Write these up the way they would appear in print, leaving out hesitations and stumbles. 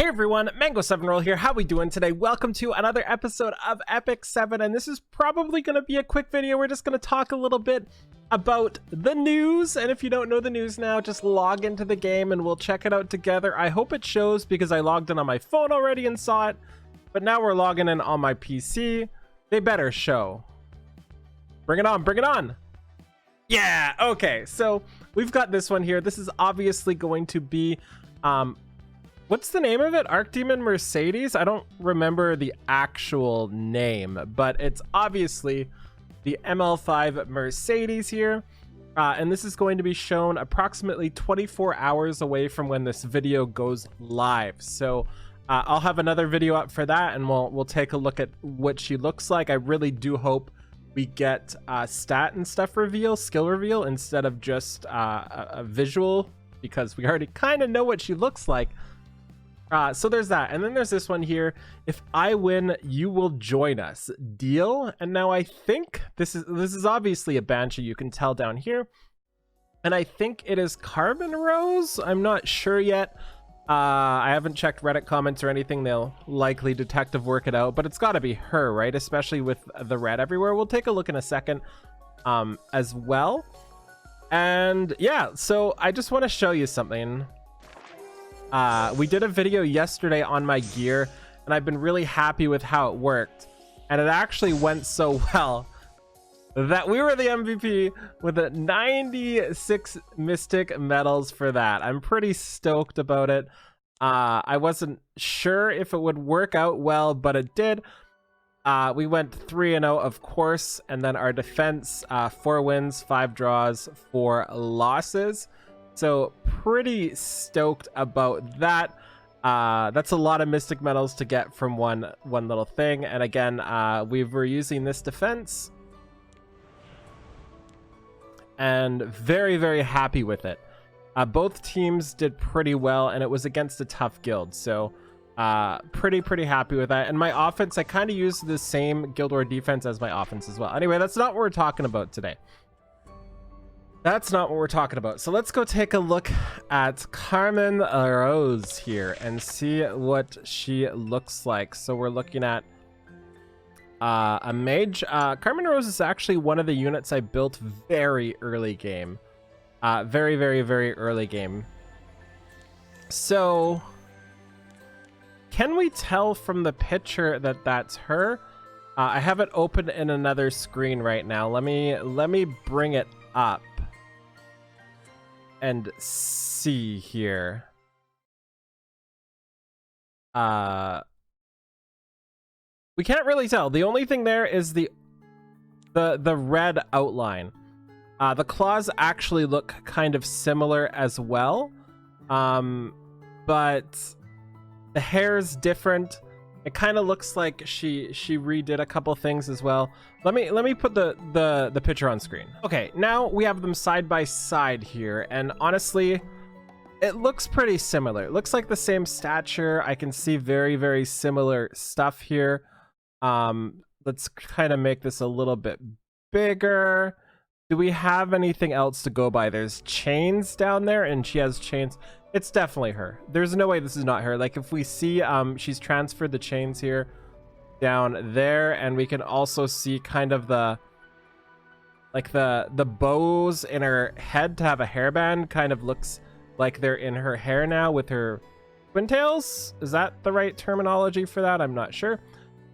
Hey everyone, Mango7Roll here. How we doing today? Welcome to another episode of Epic 7, and this is probably going to be a quick video. We're just going to talk a little bit about the news, and if you don't know the news now, just log into the game and we'll check it out together. I hope it shows because I logged in on my phone already and saw it, but now we're logging in on my PC. They better show. Bring it on, bring it on. Yeah, okay, so we've got this one here. This is obviously going to be what's the name of it? ARCHDEMON Mercedes? I don't remember the actual name, but it's obviously the ML5 Mercedes here. And this is going to be shown approximately 24 hours away from when this video goes live. So I'll have another video up for that, and we'll take a look at what she looks like. I really do hope we get stat and stuff reveal, skill reveal, instead of just a visual, because we already kind of know what she looks like. So there's that, and then there's this one here. If I win, you will join us. Deal. And now I think this is obviously a Banshee. You can tell down here, and I think it is Carmainerose. I'm not sure yet. I haven't checked Reddit comments or anything. They'll likely detective work it out, but it's got to be her, right? Especially with the red everywhere. We'll take a look in a second as well. And yeah, so I just want to show you something. We did a video yesterday on my gear, and I've been really happy with how it worked, and it actually went so well that we were the MVP with a 96 mystic medals for that. I'm pretty stoked about it. I wasn't sure if it would work out well, but it did. We went 3-0, of course, and then our defense, 4 wins, 5 draws, 4 losses. So pretty stoked about that. That's a lot of mystic medals to get from one little thing. And again, we were using this defense, and very, very happy with it. Both teams did pretty well, and it was against a tough guild. So pretty happy with that. And my offense, I kind of used the same guild war defense as my offense as well. Anyway, that's not what we're talking about today. That's not what we're talking about. So let's go take a look at Carmainerose here and see what she looks like. So we're looking at a mage. Carmainerose is actually one of the units I built very early game. Very early game. So can we tell from the picture that that's her? I have it open in another screen right now. Let me bring it up and see here. We can't really tell. The only thing there is the red outline. The claws actually look kind of similar as well, but the hair's different. It kind of looks like she redid a couple things as well. Let me put the picture on screen. Okay, now we have them side by side here, and honestly, it looks pretty similar. It looks like the same stature. I can see very similar stuff here. Let's kind of make this a little bit bigger. Do we have anything else to go by? There's chains down there, and she has chains. It's definitely her. There's no way this is not her. Like, if we see she's transferred the chains here down there, and we can also see kind of the bows in her head to have a hairband. Kind of looks like they're in her hair now with her twin tails. Is that the right terminology for that? I'm not sure,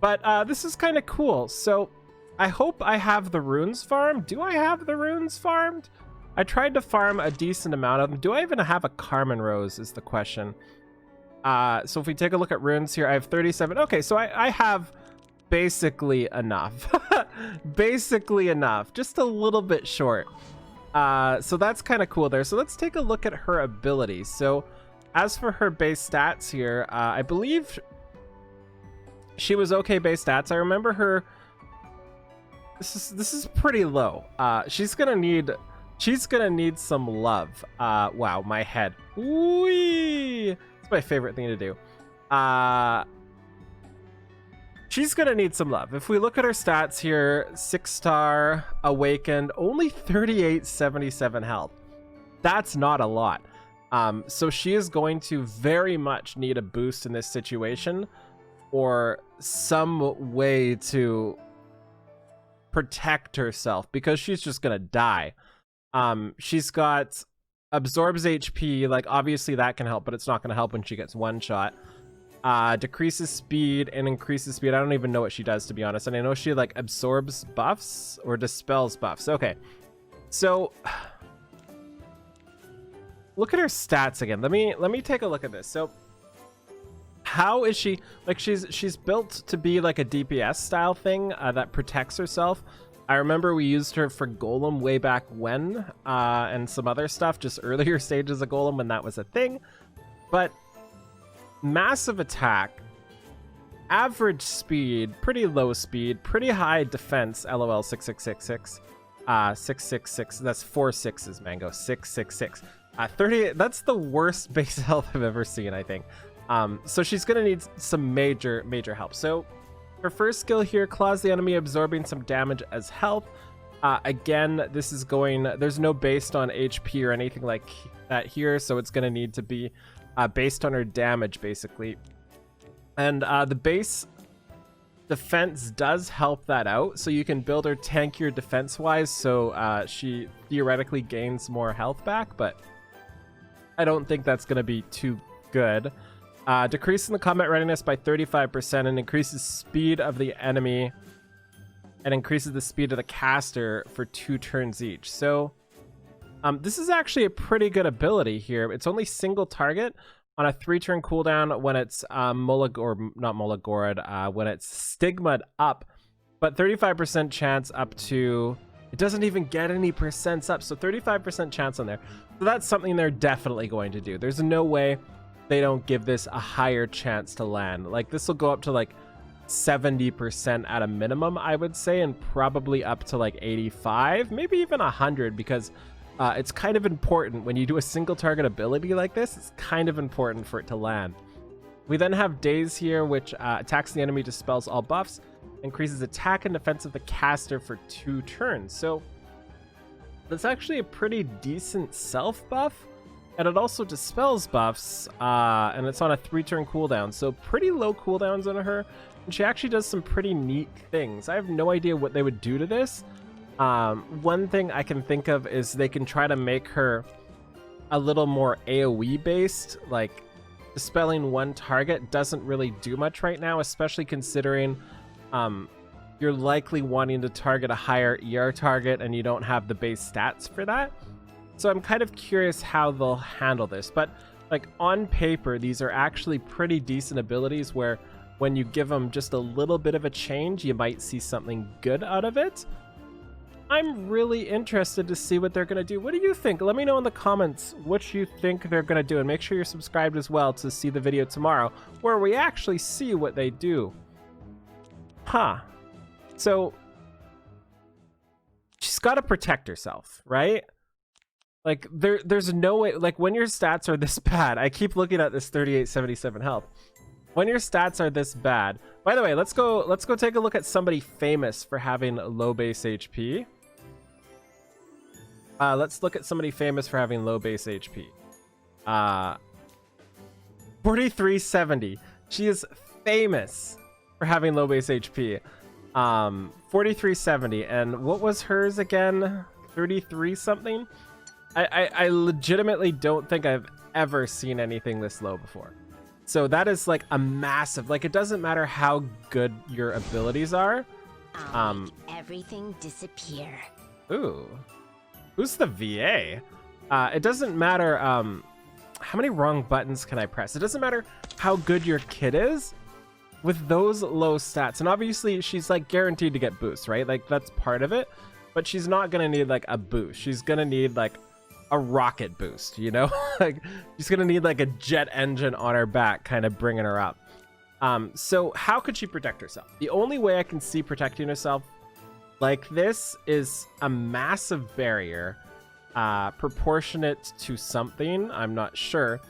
but this is kind of cool. So I hope I have the runes farmed. Do I have the runes farmed? I tried to farm a decent amount of them. Do I even have a Carmainerose is the question. So if we take a look at runes here, I have 37. Okay, so I have basically enough. Basically enough. Just a little bit short. So that's kind of cool there. So let's take a look at her abilities. So as for her base stats here, I believe she was okay base stats. I remember her. This is pretty low. She's gonna need some love. Wow, my head. Whee! It's my favorite thing to do. She's gonna need some love. If we look at her stats here, 6-star, awakened, only 3877 health. That's not a lot. So she is going to very much need a boost in this situation, or some way to protect herself, because she's just gonna die. She's got absorbs HP, like obviously that can help, but it's not gonna help when she gets one shot. Decreases speed and increases speed. I don't even know what she does, to be honest. And I know she like absorbs buffs or dispels buffs. Okay, so look at her stats again. Let me take a look at this. So how is she, like, she's built to be like a DPS style thing that protects herself. I remember we used her for Golem way back when, and some other stuff, just earlier stages of Golem when that was a thing. But massive attack, average speed, pretty low speed, pretty high defense, lol 6666, 666, that's 4 6s, Mango, 666, 30, that's the worst base health I've ever seen, I think. So she's gonna need some major help. So her first skill here, claws the enemy, absorbing some damage as health. Again, this is going, there's no based on HP or anything like that here, so it's gonna need to be based on her damage, basically. And the base defense does help that out, so you can build her tankier defense-wise, so she theoretically gains more health back, but I don't think that's going to be too good. Decreasing the combat readiness by 35% and increases speed of the enemy and increases the speed of the caster for 2 turns each. So this is actually a pretty good ability here. It's only single target on a 3-turn cooldown when it's when it's stigma'd up, but 35% chance up to, it doesn't even get any percents up, so 35% chance on there. So that's something they're definitely going to do. There's no way they don't give this a higher chance to land. Like, this will go up to like 70% at a minimum, I would say, and probably up to like 85, maybe even 100, because it's kind of important when you do a single target ability like this. It's kind of important for it to land. We then have Daze here, which attacks the enemy, dispels all buffs, increases attack and defense of the caster for 2 turns. So that's actually a pretty decent self buff, and it also dispels buffs, and it's on a 3-turn cooldown, so pretty low cooldowns on her, and she actually does some pretty neat things. I have no idea what they would do to this. One thing I can think of is they can try to make her a little more AoE based, like dispelling one target doesn't really do much right now, especially considering you're likely wanting to target a higher ER target and you don't have the base stats for that. So I'm kind of curious how they'll handle this, but like on paper, these are actually pretty decent abilities where when you give them just a little bit of a change, you might see something good out of it. I'm really interested to see what they're going to do. What do you think? Let me know in the comments what you think they're going to do, and make sure you're subscribed as well to see the video tomorrow where we actually see what they do. So she's got to protect herself, right? Like there's no way, like when your stats are this bad, I keep looking at this 3877 health. When your stats are this bad, by the way, let's go take a look at somebody famous for having low base HP. Let's look at somebody famous for having low base HP. 4370. She is famous for having low base HP. 4370. And what was hers again? 33 something? I legitimately don't think I've ever seen anything this low before. So that is like a massive, like, it doesn't matter how good your abilities are. I'll make everything disappear. Ooh. Who's the VA? It doesn't matter how many wrong buttons can I press. It doesn't matter how good your kid is with those low stats. And obviously she's like guaranteed to get boosts, right? Like that's part of it. But she's not gonna need like a boost. She's gonna need like a rocket boost, you know? Like she's gonna need like a jet engine on her back, kind of bringing her up. So how could she protect herself? The only way I can see protecting herself like this is a massive barrier, proportionate to something, I'm not sure,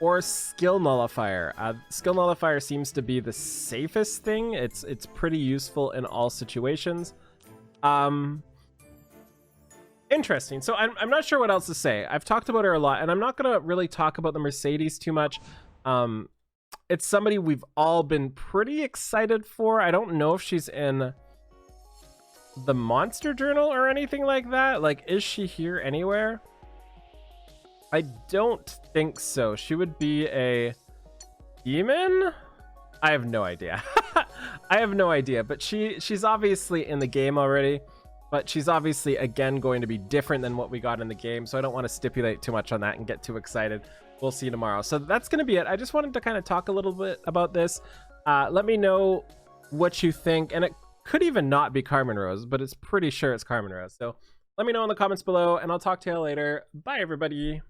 or skill nullifier. Skill nullifier seems to be the safest thing. It's pretty useful in all situations. Interesting. So I'm not sure what else to say. I've talked about her a lot, and I'm not gonna really talk about the Mercedes too much. It's somebody we've all been pretty excited for. I don't know if she's in the Monster Journal or anything like that. Like, is she here anywhere? I don't think so. She would be a demon? I have no idea. I have no idea, but she's obviously in the game already. But she's obviously, again, going to be different than what we got in the game, so I don't want to stipulate too much on that and get too excited. We'll see tomorrow. So that's going to be it. I just wanted to kind of talk a little bit about this. Let me know what you think, and it could even not be Carmainerose, but it's pretty sure it's Carmainerose. So let me know in the comments below, and I'll talk to you later. Bye, everybody.